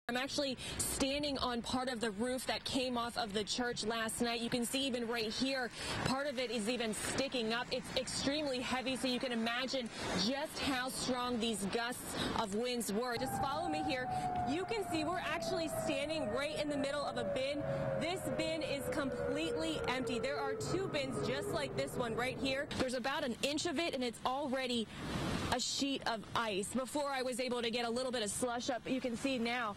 I'm actually standing on part of the roof that came off of the church last night. You can see even right here, part of it is even sticking up. It's extremely heavy, so you can imagine just how strong these gusts of winds were. Just follow me here. You can see we're actually standing right in the middle of a bin. This bin is completely empty. There are two bins just like this one right here. There's about an inch of it, and it's already a sheet of ice. Before I was able to get a little bit of slush up, but you can see now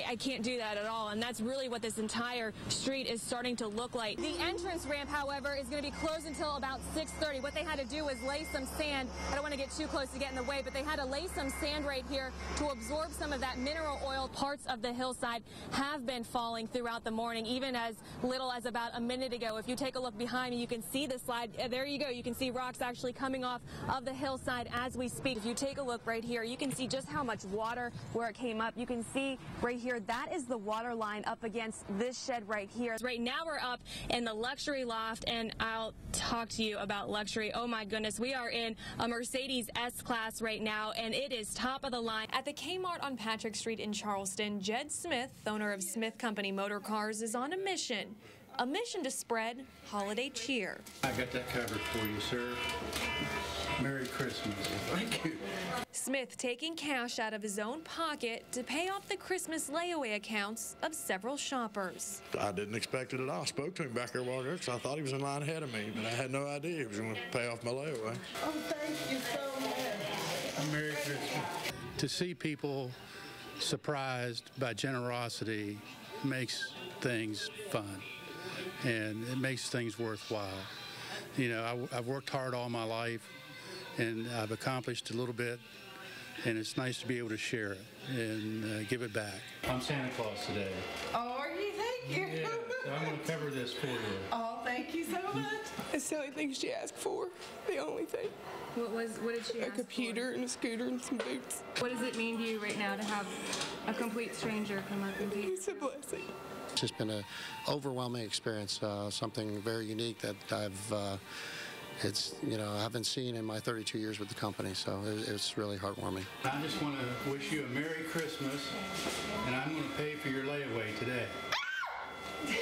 I can't do that at all, and that's really what this entire street is starting to look like. The entrance ramp, however, is going to be closed until about 6:30. What they had to do was lay some sand. I don't want to get too close to get in the way, but they had to lay some sand right here to absorb some of that mineral oil. Parts of the hillside have been falling throughout the morning, even as little as about a minute ago. If you take a look behind me, you can see the slide. There you go. You can see rocks actually coming off of the hillside as we speak. If you take a look right here, you can see just how much water where it came up. You can see right here, that is the water line up against this shed right here. Right now we're up in the luxury loft, and I'll talk to you about luxury. Oh my goodness, we are in a Mercedes S-Class right now, and it is top of the line. At the Kmart on Patrick Street in Charleston, Jed Smith, owner of Smith Company Motor Cars, is on a mission to spread holiday cheer. I got that covered for you, sir. Merry Christmas. Thank you. Smith taking cash out of his own pocket to pay off the Christmas layaway accounts of several shoppers. I didn't expect it at all. I spoke to him back there a while ago because I thought he was in line ahead of me, but I had no idea he was going to pay off my layaway. Oh, thank you so much. Merry Christmas. To see people surprised by generosity makes things fun, and it makes things worthwhile. You know, I've worked hard all my life, and I've accomplished a little bit, and it's nice to be able to share it and give it back. I'm Santa Claus today. Oh, are you? Thank you. Yeah, so I'm going to cover this for you. Oh, thank you so much. It's the only thing she asked for. The only thing. What did she ask A computer and a scooter and some boots. What does it mean to you right now to have a complete stranger come up and be? It's a blessing. It's just been an overwhelming experience, something very unique that I haven't seen in my 32 years with the company, so it's really heartwarming. I just want to wish you a Merry Christmas, and I'm going to pay for your layaway today. No,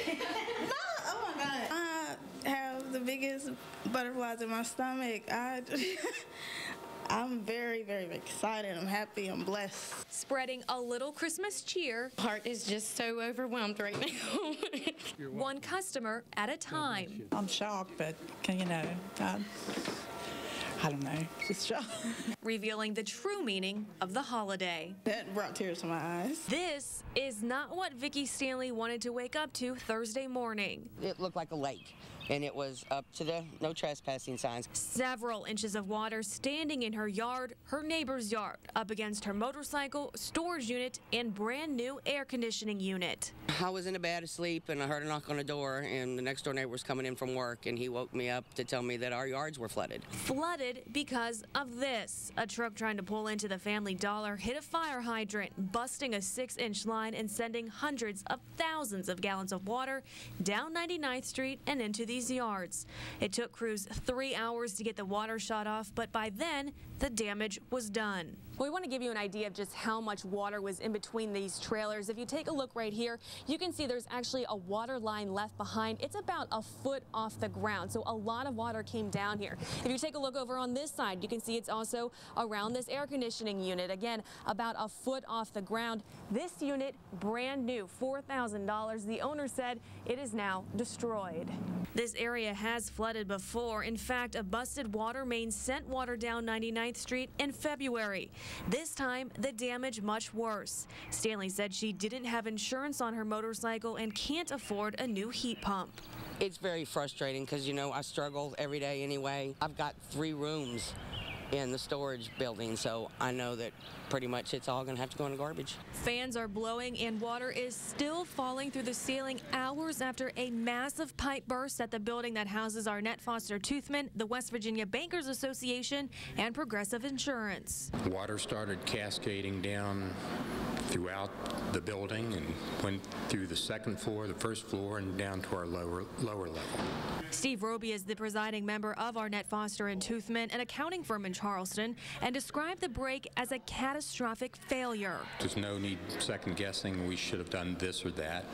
oh my God. I have the biggest butterflies in my stomach. I'm very, very excited. I'm happy. I'm blessed. Spreading a little Christmas cheer. Heart is just so overwhelmed right now. One customer at a time. I'm shocked, but, you know, I don't know. Just shocked. Revealing the true meaning of the holiday. That brought tears to my eyes. This is not what Vicki Stanley wanted to wake up to Thursday morning. It looked like a lake, and it was up to the no trespassing signs. Several inches of water standing in her yard, her neighbor's yard, up against her motorcycle, storage unit, and brand new air conditioning unit. I was in a bed asleep, and I heard a knock on the door, and the next door neighbor was coming in from work, and he woke me up to tell me that our yards were flooded. Flooded because of this. A truck trying to pull into the Family Dollar hit a fire hydrant, busting a 6-inch line and sending hundreds of thousands of gallons of water down 99th Street and into these yards. It took crews 3 hours to get the water shut off, but by then, the damage was done. We want to give you an idea of just how much water was in between these trailers. If you take a look right here, you can see there's actually a water line left behind. It's about a foot off the ground, so a lot of water came down here. If you take a look over on this side, you can see it's also around this air conditioning unit. Again, about a foot off the ground. This unit, brand new, $4,000. The owner said it is now destroyed. This area has flooded before. In fact, a busted water main sent water down 99th Street in February. This time, the damage much worse. Stanley said she didn't have insurance on her motorcycle and can't afford a new heat pump. It's very frustrating because, you know, I struggle every day anyway. I've got 3 rooms in the storage building, so I know that pretty much it's all going to have to go in the garbage. Fans are blowing and water is still falling through the ceiling hours after a massive pipe burst at the building that houses Arnett Foster Toothman, the West Virginia Bankers Association, and Progressive Insurance. Water started cascading down throughout the building and went through the second floor, the first floor, and down to our lower level. Steve Roby is the presiding member of Arnett, Foster & Toothman, an accounting firm in Charleston, and described the break as a catastrophic failure. There's no need second guessing we should have done this or that.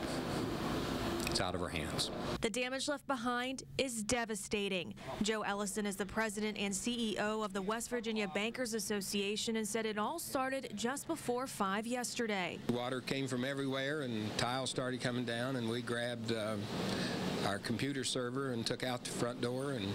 It's out of our hands. The damage left behind is devastating. Joe Ellison is the president and CEO of the West Virginia Bankers Association and said it all started just before 5 yesterday. Water came from everywhere and tiles started coming down, and we grabbed our computer server and took out the front door and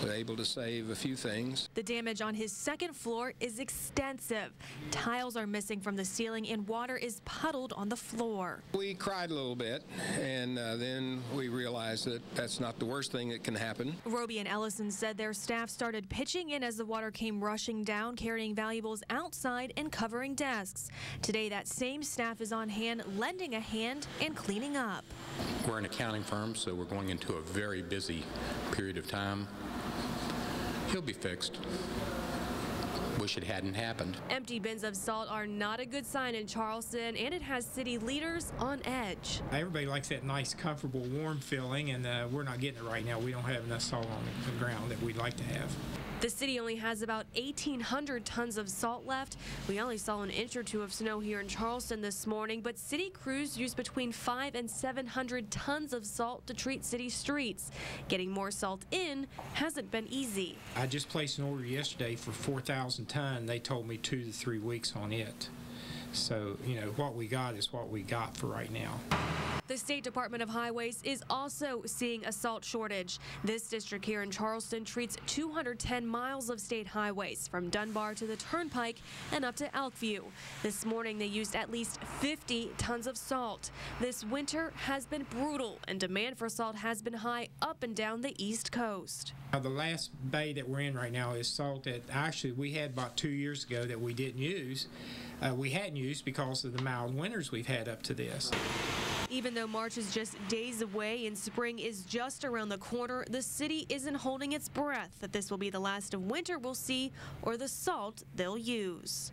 were able to save a few things. The damage on his second floor is extensive. Tiles are missing from the ceiling and water is puddled on the floor. We cried a little bit, and then we realized that that's not the worst thing that can happen. Roby and Ellison said their staff started pitching in as the water came rushing down, carrying valuables outside and covering desks. Today, that same staff is on hand, lending a hand and cleaning up. We're an accounting firm, so we're going into a very busy period of time. He'll be fixed. Wish it hadn't happened. Empty bins of salt are not a good sign in Charleston, and it has city leaders on edge. Everybody likes that nice, comfortable, warm feeling, and we're not getting it right now. We don't have enough salt on the ground that we'd like to have. The city only has about 1,800 tons of salt left. We only saw an inch or two of snow here in Charleston this morning, but city crews use between 500 and 700 tons of salt to treat city streets. Getting more salt in hasn't been easy. I just placed an order yesterday for 4,000 tons. They told me 2 to 3 weeks on it. So, you know, what we got is what we got for right now. The State Department of Highways is also seeing a salt shortage. This district here in Charleston treats 210 miles of state highways from Dunbar to the Turnpike and up to Elkview. This morning they used at least 50 tons of salt. This winter has been brutal and demand for salt has been high up and down the East Coast. The last bay that we're in right now is salt that actually we had about 2 years ago that we didn't use. We hadn't used because of the mild winters we've had up to this. Even though March is just days away and spring is just around the corner, the city isn't holding its breath that this will be the last of winter we'll see or the salt they'll use.